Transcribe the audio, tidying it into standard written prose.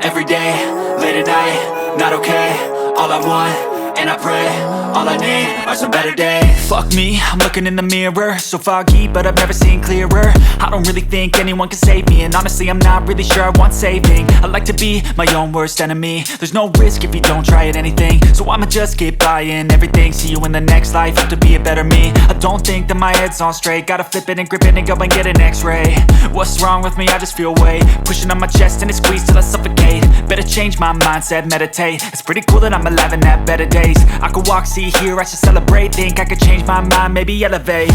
every day, late at night, not okay. All I want, and I pray, all I need are some better days. Fuck me, I'm looking in the mirror, so foggy, but I've never seen clearer. I don't really think anyone can save me, and honestly I'm not really sure I want saving. I like to be my own worst enemy. There's no risk if you don't try at anything, so I'ma just keep buying everything. See you in the next life, have to be a better me. I don't think that my head's on straight, gotta flip it and grip it and go and get an x-ray. What's wrong with me? I just feel weight pushing on my chest and it squeezes till I suffocate. Better change my mindset, meditate. It's pretty cool that I'm alive and have better days. I could walk, see, hear, I should celebrate. Think I could change my mind, maybe elevate.